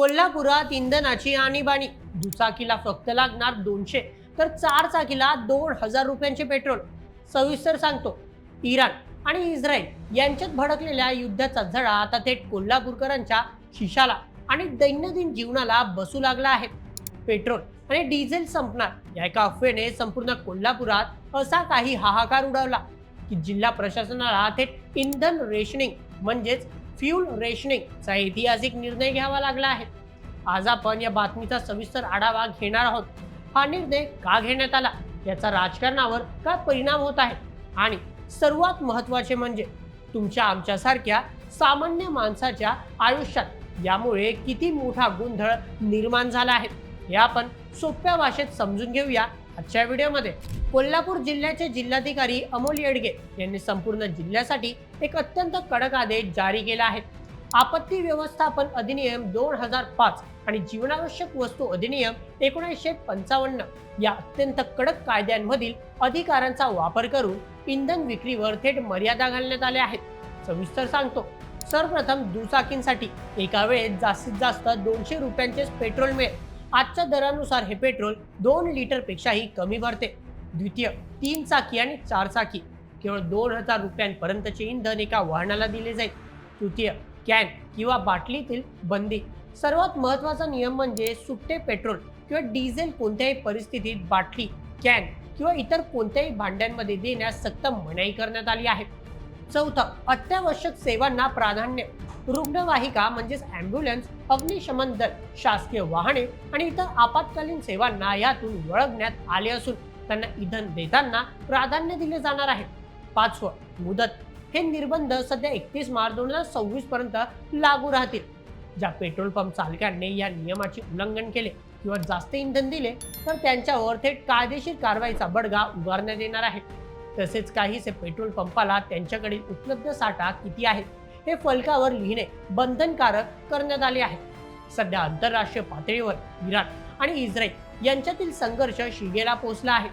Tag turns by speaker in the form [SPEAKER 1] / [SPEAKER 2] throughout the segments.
[SPEAKER 1] कोल्हापुरात इंधनाची आणीबाणी. दुचाकीला फक्त लागणार 200 तर 4 चाकीला 2000 रुपयांचे पेट्रोल. सविस्तर सांगतो. इराण आणि इस्रायल यांच्यात भडकलेल्या युद्धाचा झळा आता थेट कोल्हापूरकरांच्या खिशाला आणि दैनंदिन जीवनाला बसू लागला आहे. पेट्रोल आणि डिझेल संपणार या एका अफवेने संपूर्ण कोल्हापुरात असा काही हाहाकार उडवला की जिल्हा प्रशासनाला थेट इंधन रेशनिंग म्हणजेच फ्यूल रेशनिंगचा ऐतिहासिक निर्णय घ्यावा लागला आहे. आज आपण या बातमीचा सविस्तर आढावा घेणार आहोत. हा निर्णय का घेण्यात आला, याचा राजकारणावर काय परिणाम होत आहे आणि सर्वात महत्त्वाचे म्हणजे तुमच्या आमच्यासारख्या सामान्य माणसाच्या आयुष्यात यामुळे किती मोठा गोंधळ निर्माण झाला आहे हे आपण सोप्या भाषेत समजून घेऊया आजच्या व्हिडिओमध्ये. कोल्हापूर जिल्ह्याचे जिल्हाधिकारी अमोल येडगे यांनी संपूर्ण जिल्ह्यासाठी एक अत्यंत कडक आदेश जारी केला आहे. आपत्ती व्यवस्थापन अधिनियम 2005 आणि जीवनावश्यक वस्तू अधिनियम 1955 या अत्यंत कडक कायद्यांमधील अधिकारांचा वापर करून इंधन विक्रीवर थेट मर्यादा घालण्यात आल्या आहेत. सविस्तर सांगतो. सर्वप्रथम दुचाकींसाठी एका वेळेस जास्तीत जास्त 200 रुपयांचेच पेट्रोल मिळेल. आजच्या दरानुसार हे पेट्रोल 2 लिटर पेक्षाही कमी भरते. द्वितीय, 3 चाकी आणि 4 चाकी केवळ 2000 रुपयांपर्यंतचे इंधन एका वाहनाला दिले जाईल. तृतीय, कॅन किंवा बाटलीतील बंदी. सर्वात महत्त्वाचा नियम म्हणजे सुट्टे पेट्रोल किंवा डिझेल कोणत्याही परिस्थितीत बाटली, कॅन किंवा इतर कोणत्याही भांड्यांमध्ये देण्यास सक्त मनाई करण्यात आली आहे. चौथं, अत्यावश्यक सेवांना प्राधान्य. रुग्णवाहिका म्हणजेच ॲम्ब्युलन्स, अग्निशमन दल, शासकीय वाहने आणि इतर आपत्कालीन सेवांना यातून वळवण्यात आले असून त्यांना इंधन देताना प्राधान्य दिले जाणार आहे. पाचवं, मुदत. हे निर्बंध सध्या 31 मार्च 2026 पर्यंत लागू राहतील. ज्या पेट्रोल पंप चालकांनी या नियमाचे उल्लंघन केले किंवा जास्त इंधन दिले तर त्यांच्यावर थेट कायदेशीर कारवाईचा बडगा उगारण्यात येणार आहे. तसेच काहीसे पेट्रोल पंपाला त्यांच्याकडील उपलब्ध साठा किती आहे हे फलकावर लिहिणे बंधनकारक करण्यात आले आहे. सध्या आंतरराष्ट्रीय पातळीवर इराण आणि इस्रायल यांच्यातील संघर्ष शिगेला पोहोचला आहे.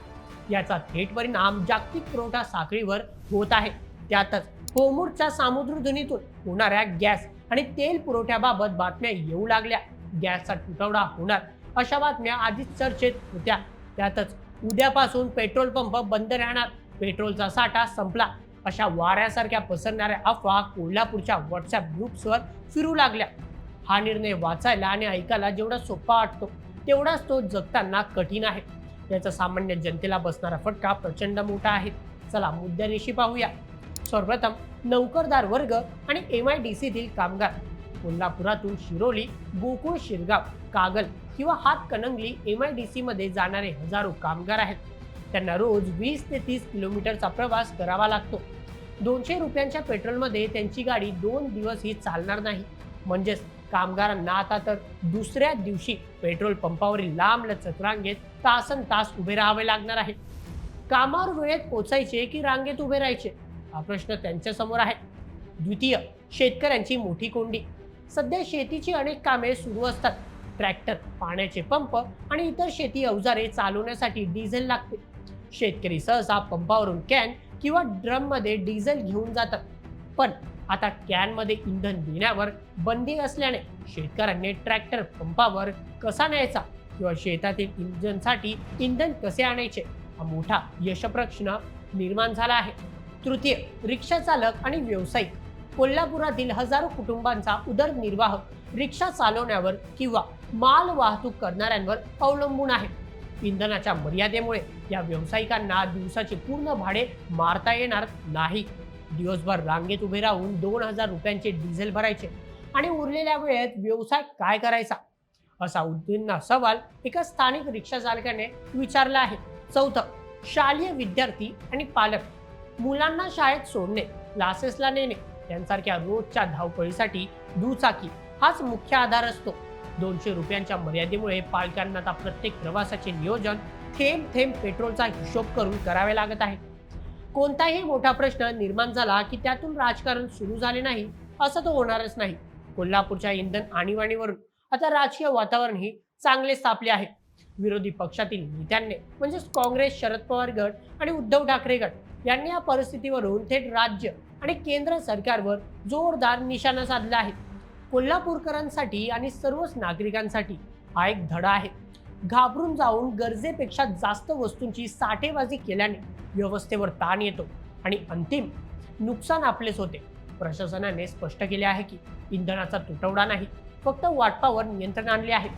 [SPEAKER 1] याचा थेट परिणाम जागतिक पुरवठा साखळीवर होत आहे. त्यातच होर्मुझच्या सामुद्रधुनीतून होणाऱ्या गॅस आणि तेल पुरवठ्याबाबत बातम्या येऊ लागल्या. गॅसचा तुटवडा होणार अशा बातम्या आधीच चर्चेत होत्या. त्यातच उद्यापासून पेट्रोल पंप बंद राहणार, पेट्रोलचा साठा संपला अशा वाऱ्यासारख्या पसरणाऱ्या अफवा कोल्हापूरच्या व्हॉट्सअप ग्रुप्सवर फिरू लागल्या. हा निर्णय वाचायला आणि ऐकायला जेवढा सोपा वाटतो तेवढाच तो जगताना कठीण आहे. याचा सामान्य जनतेला बसणारा फटका प्रचंड मोठा आहे. चला मुद्द्यानिशी पाहूया. सर्वप्रथम, नोकरदार वर्ग आणि MIDCतील कामगार. कोल्हापुरातून शिरोली, गोकुळ, शिरगाव, कागल किंवा हातकणंगली MIDC मध्ये जाणारे हजारो कामगार आहेत. त्यांना रोज 20 ते 30 किलोमीटरचा प्रवास करावा लागतो. 200 रुपयांच्या पेट्रोलमध्ये त्यांची गाडी 2 दिवसही चालणार नाही. म्हणजेच कामगारांना आता तर दुसऱ्या दिवशी पेट्रोल पंपावरील लांबलचक रांगेत तासनतास उभे राहावे लागणार आहे. कामावर वेळेत पोचायचे की रांगेत उभे राहायचे हा प्रश्न त्यांच्या समोर आहे. द्वितीय, शेतकऱ्यांची मोठी कोंडी. सध्या शेतीची अनेक कामे सुरू असतात. ट्रॅक्टर, पाण्याचे पंप आणि इतर शेती अवजारे चालवण्यासाठी डिझेल लागते. शेतकरी सहसा पंपावरून कॅन किंवा ड्रममध्ये डिझेल घेऊन जातात. पण आता कॅनमध्ये इंधन देण्यावर बंदी असल्याने शेतकऱ्यांनी ट्रॅक्टर पंपावर कसा न्यायचा किंवा शेतातील इंधनासाठी इंधन कसे आणायचे हा मोठा यशप्रश्न निर्माण झाला आहे. तृतीय, रिक्षा चालक आणि व्यावसायिक. कोल्हापुरातील हजारो कुटुंबांचा उदरनिर्वाह रिक्षा चालवण्यावर किंवा माल वाहतूक करणाऱ्यांवर अवलंबून आहे. इंधनाच्या मर्यादेमुळे या व्यावसायिकांना दिवसाचे पूर्ण भाडे मारता येणार नाही. दिवसभर रांगेत उभे राहून 2000 रुपयांचे डिझेल भरायचे आणि उरलेल्या वेळेत व्यवसाय काय करायचा असा उद्विग्न सवाल एका स्थानिक रिक्षा चालकाने विचारला आहे. चौथं, शालेय विद्यार्थी आणि पालक. मुलांना शाळेत सोडणे, क्लासेसला नेणे यांसारख्या रोजच्या धावपळीसाठी दुचाकी हाच मुख्य आधार असतो. 200 रुपयांच्या मर्यादेमुळे पालकांना आता प्रत्येक प्रवासाचे नियोजन थेंब थेंब पेट्रोलचा हिशोब करून करावे लागत आहे. कोणताही मोठा प्रश्न निर्माण झाला की त्यातून राजकारण सुरू झाले नाही असं तो होणारच नाही. कोल्हापूरच्या इंधन आणीबाणीवरून आता राजकीय वातावरणही चांगले तापले आहे. विरोधी पक्षातील नेत्यांनी म्हणजेच काँग्रेस, शरद पवार गट आणि उद्धव ठाकरे गट यांनी या परिस्थितीवरून थेट राज्य आणि केंद्र सरकारवर जोरदार निशाणा साधला आहे. कोल्हापूरकरांसाठी आणि सर्वच नागरिकांसाठी हा एक धडा आहे. घाबरून जाऊन गरजेपेक्षा जास्त वस्तूंची साठेबाजी केल्याने व्यवस्थेवर ताण येतो आणि अंतिम नुकसान आपलेच होते. प्रशासनाने स्पष्ट केले आहे की इंधनाचा तुटवडा नाही, फक्त वाटपावर नियंत्रण आणले आहे.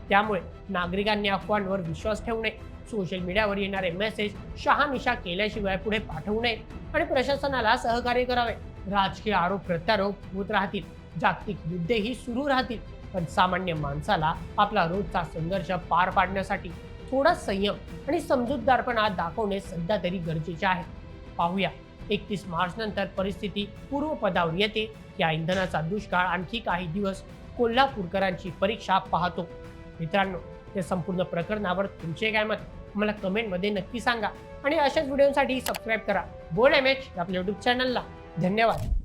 [SPEAKER 1] त्यामुळे नागरिकांनी अफवांवर विश्वास ठेवू नये, सोशल मीडियावर येणारे मेसेज शहानिशा केल्याशिवाय पुढे पाठवू नये आणि प्रशासनाला सहकार्य करावे. राजकीय आरोप प्रत्यारोप होत राहतील, जागतिक युद्धेही सुरू राहतील, पण सामान्य माणसाला आपला रोजचा संघर्ष पार पाडण्यासाठी थोडा संयम आणि समजूतदारपणा दाखवणे सध्या तरी गरजेचे आहे. पाहूया 31 मार्च नंतर परिस्थिती पूर्वपदावर येते. या इंधनाचा दुष्काळ आणखी काही दिवस कोल्हापूरकरांची परीक्षा पाहतो. मित्रांनो, या संपूर्ण प्रकरणावर तुमचे काय मत मला कमेंटमध्ये नक्की सांगा आणि अशाच व्हिडिओसाठी सबस्क्राईब करा बोल MH आपल्या YouTube चॅनलला. धन्यवाद.